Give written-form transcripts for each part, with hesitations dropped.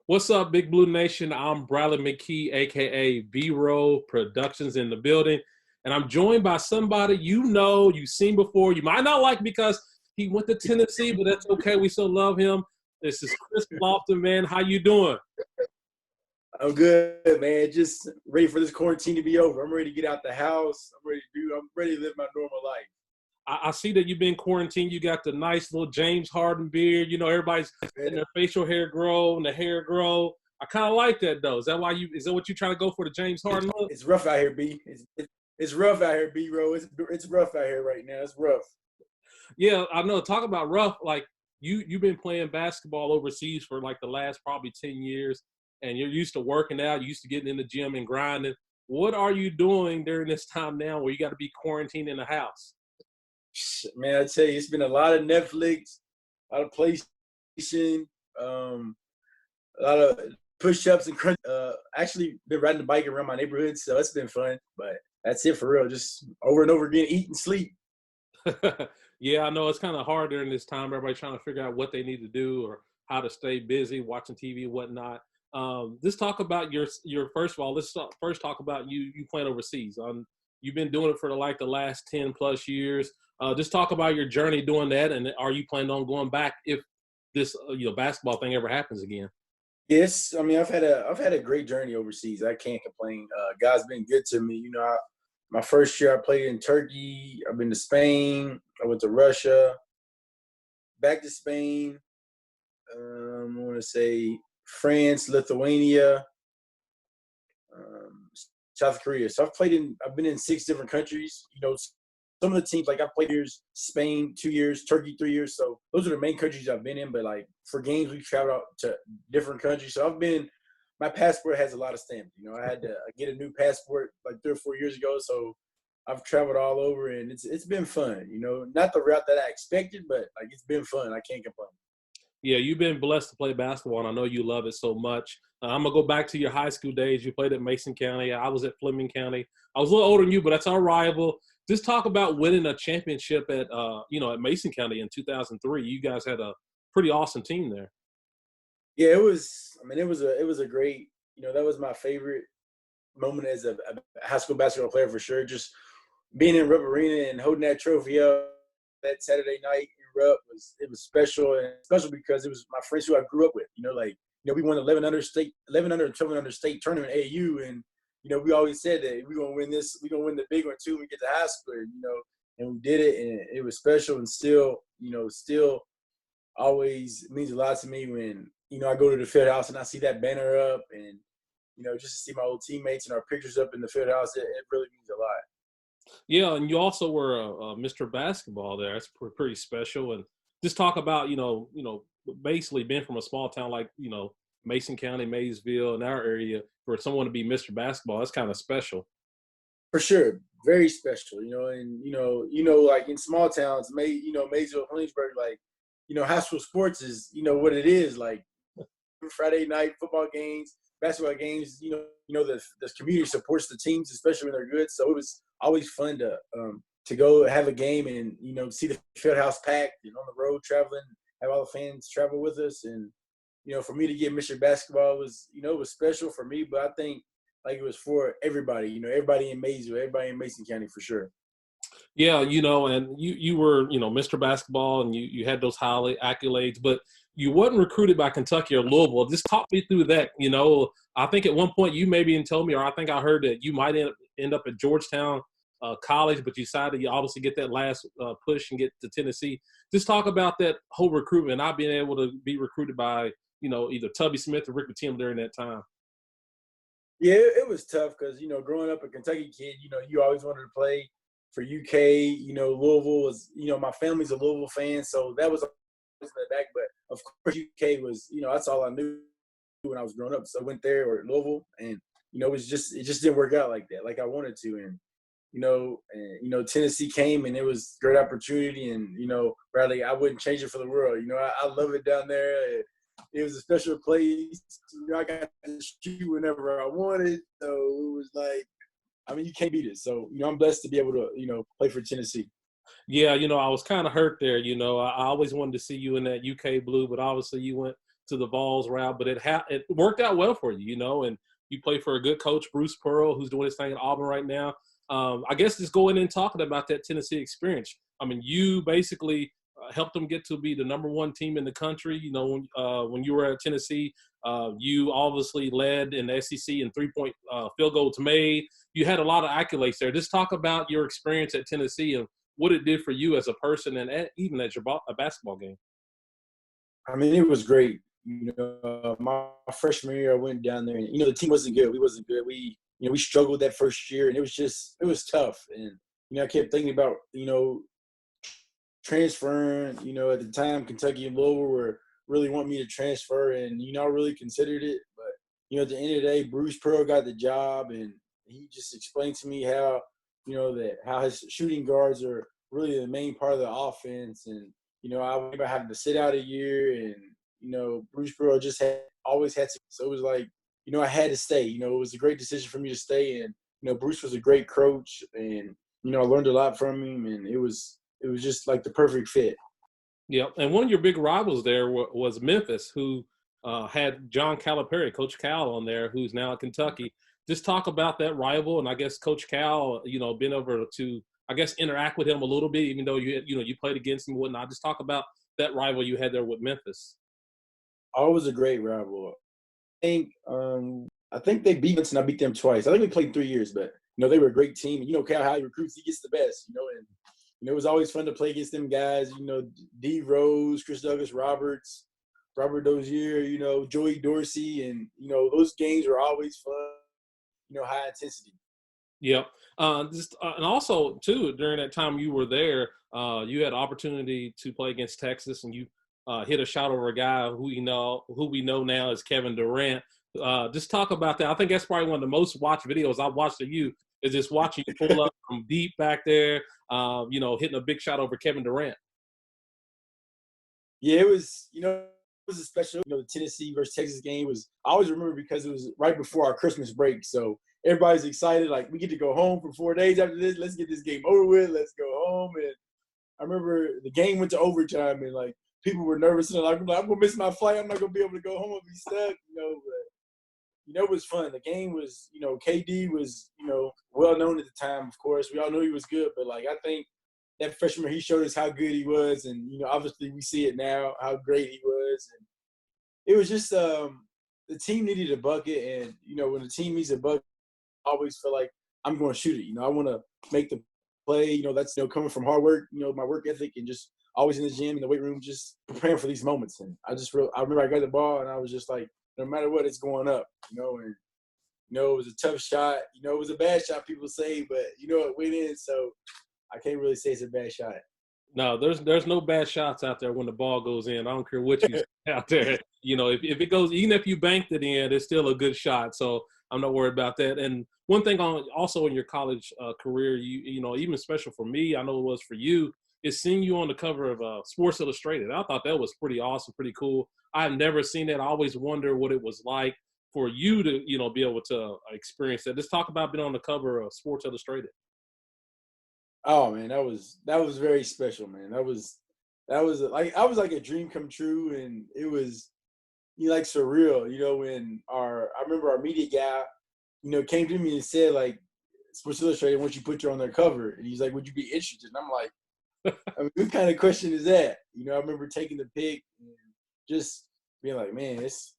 What's up, Big Blue Nation? I'm Bradley McKee, a.k.a. B-Roll Productions in the building. And I'm joined by somebody you've seen before. You might not like because he went to Tennessee, but that's okay. We still love him. This is Chris Lofton, man. How you doing? I'm good, man. Just ready for this quarantine to be over. I'm ready to get out the house. I'm ready to live my normal life. I see that you've been quarantined. You got the nice little James Harden beard. You know, everybody's letting their facial hair grow and the hair grow. I kind of like that, though. Is that what you're trying to go for, the James Harden look? It's rough out here, B. It's rough out here, B-Roll. It's rough out here right now. It's rough. Yeah, I know. Talk about rough. Like, you've been playing basketball overseas for, like, the last probably 10 years, and you're used to working out. You're used to getting in the gym and grinding. What are you doing during this time now where you got to be quarantined in the house? Man, I tell you, it's been a lot of Netflix, a lot of PlayStation, a lot of push-ups and crunch. Actually been riding the bike around my neighborhood, so it's been fun. But that's it for real. Just over and over again, eat and sleep. Yeah, I know it's kind of hard during this time. Everybody's trying to figure out what they need to do or how to stay busy, watching TV and whatnot. Let's talk about your first of all. Let's first talk about you playing overseas. You've been doing it for the last 10 plus years. Just talk about your journey doing that, and are you planning on going back if this basketball thing ever happens again? Yes, I mean I've had a great journey overseas. I can't complain. God's been good to me. My first year I played in Turkey. I've been to Spain. I went to Russia. Back to Spain. I want to say France, Lithuania, South Korea. So I've been in 6 different countries. Some of the teams, like I played years, Spain 2 years, Turkey 3 years. So those are the main countries I've been in. But like for games, we traveled out to different countries. So my passport has a lot of stamps. I had to get a new passport like 3 or 4 years ago. So I've traveled all over, and it's been fun. Not the route that I expected, but like it's been fun. I can't complain. Yeah, you've been blessed to play basketball, and I know you love it so much. I'm going to go back to your high school days. You played at Mason County. I was at Fleming County. I was a little older than you, but that's our rival. Just talk about winning a championship at Mason County in 2003. You guys had a pretty awesome team there. Yeah, it was a great, that was my favorite moment as a high school basketball player for sure. Just being in Rupp Arena and holding that trophy up that Saturday night in Rupp was special, and special because it was my friends who I grew up with. We won 11 under and 12 under state tournament at AU, and we always said that we're gonna win this, we're gonna win the big one too when we get to high school, and we did it, and it was special, and still always means a lot to me when I go to the field house and I see that banner up, and just to see my old teammates and our pictures up in the field house, it really means a lot. Yeah, and you also were a Mr. Basketball there. That's pretty special. And just talk about, basically being from a small town like, Mason County, Maysville, in our area, for someone to be Mr. Basketball, that's kind of special. For sure, very special. Like in small towns, Maysville, Williamsburg, like, high school sports is, what it is. Like Friday night football games, basketball games. The community supports the teams, especially when they're good. So it was always fun to go have a game and see the field house packed and on the road traveling, have all the fans travel with us, and for me to get Mr. Basketball was it was special for me, but I think like it was for everybody, everybody in Maysville, everybody in Mason County for sure. Yeah, and you were Mr. Basketball, and you had those high accolades, but you wasn't recruited by Kentucky or Louisville. Just talk me through that. I think at one point you maybe even told me, or I think I heard that you might end up at Georgetown College, but you decided you obviously get that last push and get to Tennessee. Just talk about that whole recruitment, not being able to be recruited by either Tubby Smith or Rick Pitino during that time. Yeah, it was tough because growing up a Kentucky kid, you always wanted to play for UK. Louisville was my family's a Louisville fan, so that was in the back. But of course, UK was that's all I knew when I was growing up. So I went there or Louisville, and it just didn't work out like that, like I wanted to. And Tennessee came, and it was a great opportunity. And Bradley, I wouldn't change it for the world. I love it down there. It was a special place. I got to shoot whenever I wanted. So it was like, you can't beat it. So I'm blessed to be able to play for Tennessee. Yeah, I was kind of hurt there. I always wanted to see you in that UK blue, but obviously you went to the Vols route, but it worked out well for you, you know, and you play for a good coach, Bruce Pearl, who's doing his thing at Auburn right now. I guess just going in and talking about that Tennessee experience. I mean, you basically helped them get to be the #1 team in the country. You know, when you were at Tennessee, you obviously led in the SEC in 3-point field goals made. You had a lot of accolades there. Just talk about your experience at Tennessee and what it did for you as a person and even at your basketball game. I mean, it was great. You know, my freshman year, I went down there, and the team wasn't good. We wasn't good. We struggled that first year, and it was tough. And I kept thinking about transferring. At the time, Kentucky and Louisville were really wanting me to transfer, and I really considered it. But at the end of the day, Bruce Pearl got the job, and he just explained to me how how his shooting guards are really the main part of the offense. And I remember having to sit out a year, and Bruce Pearl just always had to. So it was like I had to stay. It was a great decision for me to stay, and Bruce was a great coach, and I learned a lot from him, and it was just like the perfect fit. Yeah, and one of your big rivals there was Memphis, who had John Calipari, Coach Cal, on there, who's now at Kentucky. Just talk about that rival, and I guess Coach Cal, been over to, I guess, interact with him a little bit, even though you played against him and whatnot. Just talk about that rival you had there with Memphis. Always a great rival. I think they beat us, and I beat them twice. I think we played 3 years, but they were a great team. Cal, how he recruits, he gets the best. And it was always fun to play against them guys. D. Rose, Chris Douglas Roberts, Robert Dozier, Joey Dorsey, and those games were always fun. High intensity. Yep. And also too, during that time you were there, you had opportunity to play against Texas, and you hit a shot over a guy who we know now is Kevin Durant. Just talk about that. I think that's probably one of the most watched videos I've watched of you, is just watching you pull up from deep back there, hitting a big shot over Kevin Durant. Yeah, it was, it was a special, the Tennessee versus Texas game I always remember because it was right before our Christmas break. So everybody's excited. Like, we get to go home for 4 days after this. Let's get this game over with. Let's go home. And I remember the game went to overtime, and like people were nervous and like, I'm going to miss my flight. I'm not going to be able to go home and be stuck, but it was fun. The game was, KD was, well known at the time, of course. We all knew he was good, but like, I think that freshman, he showed us how good he was. And, obviously we see it now, how great he was. And it was just the team needed a bucket. And, when the team needs a bucket, I always feel like I'm going to shoot it. I want to make the play. That's, coming from hard work, my work ethic, and just always in the gym, in the weight room, just preparing for these moments. And I remember I got the ball, and I was just like, no matter what, it's going up, and, it was a tough shot. It was a bad shot, people say, but, it went in. So I can't really say it's a bad shot. No, there's no bad shots out there when the ball goes in. I don't care what you say out there. If it goes, even if you banked it in, it's still a good shot. So I'm not worried about that. And one thing also in your college career, even special for me, I know it was for you, is seeing you on the cover of Sports Illustrated. I thought that was pretty awesome, pretty cool. I've never seen that. I always wonder what it was like for you to, be able to experience that. Just talk about being on the cover of Sports Illustrated. Oh man, that was very special, man. That was like, I was like a dream come true, and it was like surreal. When I remember our media guy, came to me and said, like, Sports Illustrated wants you to put you on their cover, and he's like, would you be interested? And I'm like, I mean, what kind of question is that? I remember taking the pic and just being like, man, it's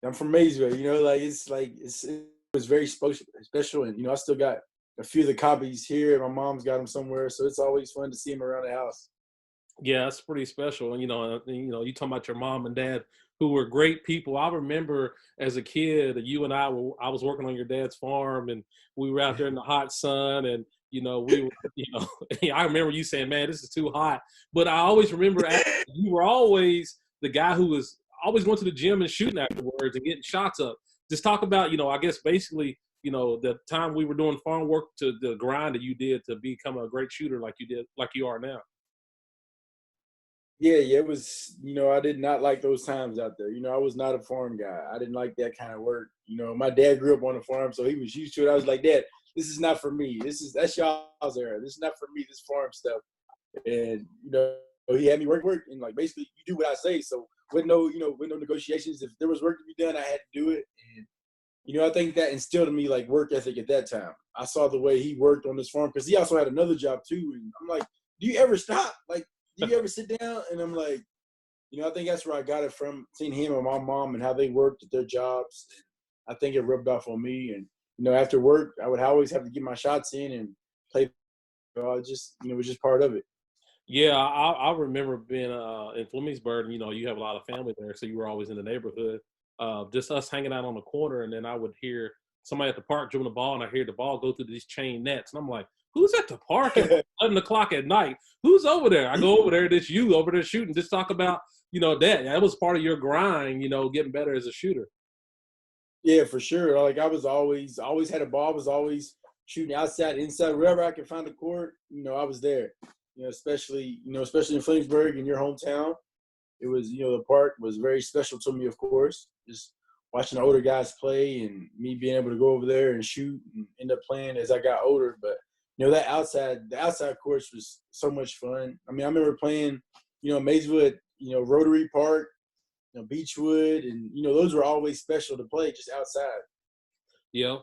I'm from Maysville, it was very special, and I still got a few of the copies here. My mom's got them somewhere, so it's always fun to see them around the house. Yeah, that's pretty special. And, you talking about your mom and dad, who were great people. I remember as a kid, you and I was working on your dad's farm, and we were out there in the hot sun, and, we were, I remember you saying, man, this is too hot. But I always remember you were always the guy who was always going to the gym and shooting afterwards and getting shots up. Just talk about, I guess basically, the time we were doing farm work to the grind that you did to become a great shooter like you are now. Yeah, it was, I did not like those times out there. I was not a farm guy. I didn't like that kind of work. My dad grew up on a farm, so he was used to it. I was like, Dad, this is not for me. That's y'all's era. This is not for me, this farm stuff. And, he had me work, and like, basically you do what I say. So with no negotiations. If there was work to be done, I had to do it. And I think that instilled in me like work ethic at that time. I saw the way he worked on this farm because he also had another job too. And I'm like, do you ever stop? Like, do you ever sit down? And I'm like, I think that's where I got it from, seeing him and my mom and how they worked at their jobs. And I think it rubbed off on me. And, after work, I would always have to get my shots in and play. Just, it was just part of it. Yeah, I remember being in Flemingsburg, and you have a lot of family there, so you were always in the neighborhood. Just us hanging out on the corner, and then I would hear somebody at the park dribbling the ball, and I hear the ball go through these chain nets, and I'm like, "Who's at the park at 11 o'clock at night? Who's over there?" I go over there, it's you over there shooting. Just talk about that was part of your grind, getting better as a shooter. Yeah, for sure. Like I was always had a ball. I was always shooting outside, inside, wherever I could find the court. I was there. Especially in Flemingsburg, in your hometown. It was, the park was very special to me, of course. Just watching the older guys play and me being able to go over there and shoot and end up playing as I got older. But, the outside courts was so much fun. I mean, I remember playing, Mayswood, Rotary Park, Beechwood, and, those were always special to play just outside. Yeah.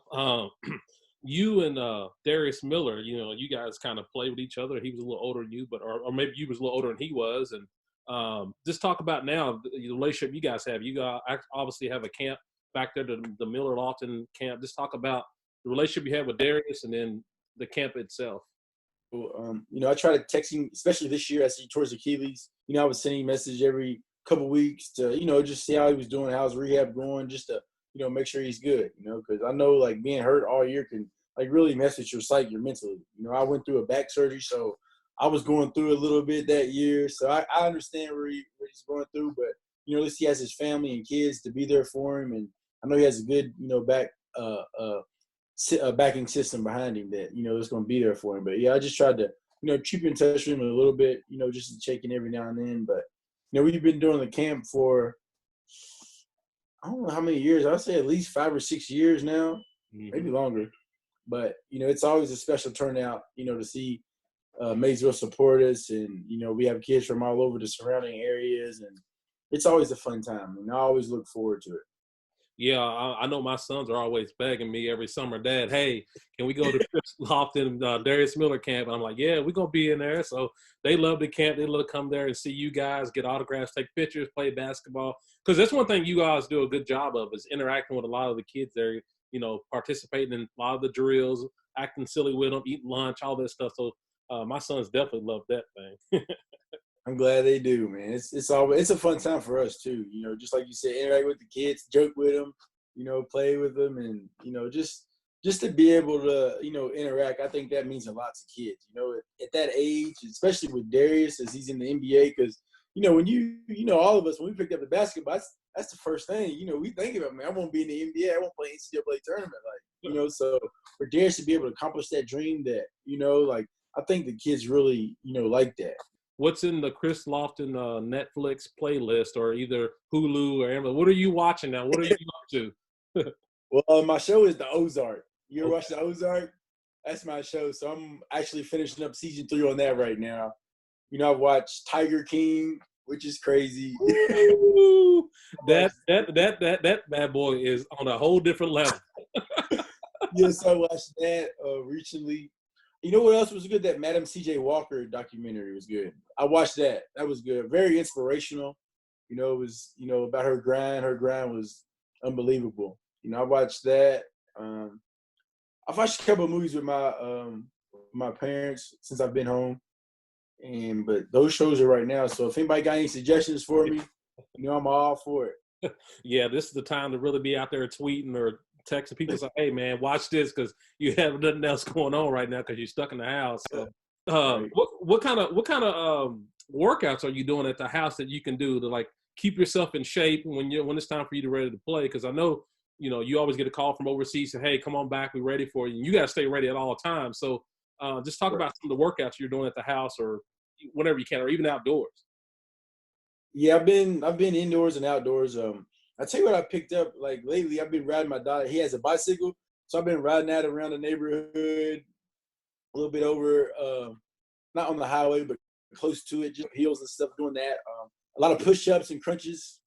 You and Darius Miller, you guys kind of play with each other. He was a little older than you, but or maybe you was a little older than he was. And just talk about now the relationship you guys have. You guys obviously have a camp back there, the Miller Lofton camp. Just talk about the relationship you have with Darius and then the camp itself. Well, I try to text him, especially this year as he towards Achilles. I was sending a message every couple of weeks to, just see how he was doing, how's rehab going, just to, make sure he's good, because I know like being hurt all year can like really mess with your psyche, your mentally. I went through a back surgery, so I was going through a little bit that year. So I understand what he's going through, but at least he has his family and kids to be there for him, and I know he has a good backing system behind him that is going to be there for him. But yeah, I just tried to keep in touch with him a little bit, just to check in every now and then. But we've been doing the camp for I don't know how many years. I'd say at least 5 or 6 years now, maybe longer. But, it's always a special turnout, to see Maysville support us. And, we have kids from all over the surrounding areas. And it's always a fun time. And I always look forward to it. Yeah, I know my sons are always begging me every summer, Dad, hey, can we go to Chris Lofton, Darius Miller camp? And I'm like, yeah, we're going to be in there. So they love the camp. They love to come there and see you guys, get autographs, take pictures, play basketball. Because that's one thing you guys do a good job of is interacting with a lot of the kids there, participating in a lot of the drills, acting silly with them, eating lunch, all that stuff. So my sons definitely love that thing. I'm glad they do, man. It's a fun time for us too. Just like you said, interact with the kids, joke with them, play with them, and just to be able to interact. I think that means a lot to kids. At that age, especially with Darius as he's in the NBA, because when all of us when we picked up the basketball, that's the first thing we think about. Man, I won't be in the NBA. I won't play NCAA tournament, So for Darius to be able to accomplish that dream, that I think the kids really like that. What's in the Chris Lofton Netflix playlist or either Hulu or Amazon? What are you watching now? What are you up to? Well, my show is The Ozark. You ever watch The Ozark? That's my show. So I'm actually finishing up season 3 on that right now. I've watched Tiger King, which is crazy. That bad boy is on a whole different level. Yes, I watched that recently. You know what else was good? That Madam C.J. Walker documentary was good. I watched that. That was good. Very inspirational. It was, about her grind. Her grind was unbelievable. I watched that. I've watched a couple of movies with my parents since I've been home. But those shows are right now. So if anybody got any suggestions for me, I'm all for it. Yeah, this is the time to really be out there tweeting or texting people say, hey man, watch this because you have nothing else going on right now because you're stuck in the house. So, what kind of workouts are you doing at the house that you can do to like keep yourself in shape when it's time for you to ready to play? Because I know you always get a call from overseas and hey, come on back, we're ready for you. And you got to stay ready at all times. So just talk about some of the workouts you're doing at the house or whenever you can, or even outdoors. Yeah, I've been indoors and outdoors. I tell you what I picked up, like, lately I've been riding my dog. He has a bicycle, so I've been riding that around the neighborhood, a little bit over, not on the highway, but close to it, just hills and stuff, doing that. A lot of push-ups and crunches,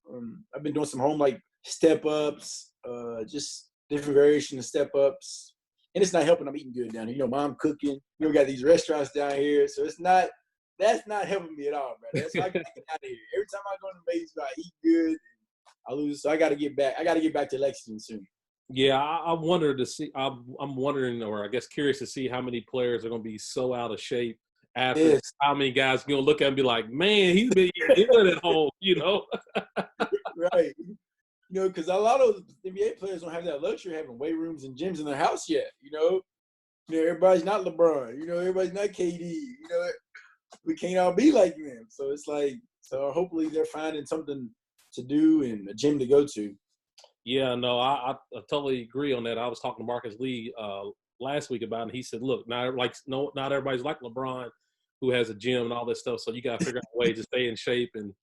I've been doing some home like step ups, just different variation of step ups. And it's not helping. I'm eating good down here. You know, mom cooking. You know, got these restaurants down here, so that's not helping me at all, bro. That's why I get out of here. Every time I go to Maysville, I eat good. I lose, so I got to get back. I got to get back to Lexington soon. Yeah, I wonder to see. I'm wondering, or I guess curious to see how many players are going to be so out of shape after. Yes. How many guys going to look at and be like, "Man, he's been eating good at home," you know? Right. You know, because a lot of NBA players don't have that luxury of having weight rooms and gyms in their house yet. You know, everybody's not LeBron. You know, everybody's not KD. You know, we can't all be like them. So it's like, so hopefully they're finding something to do and a gym to go to. Yeah, no, I totally agree on that. I was talking to Marcus Lee last week about it. And he said, "Look, not everybody's like LeBron, who has a gym and all this stuff. So you got to figure out a way to stay in shape and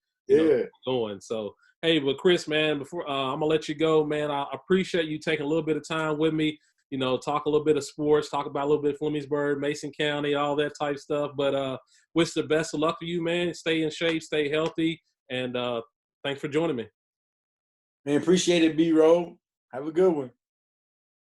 going." So, hey, but Chris, man, before I'm gonna let you go, man, I appreciate you taking a little bit of time with me. You know, talk a little bit of sports, talk about a little bit of Flemingsburg, Mason County, all that type stuff. But wish the best of luck to you, man. Stay in shape, stay healthy, and thanks for joining me. Man, appreciate it, B-Roll. Have a good one.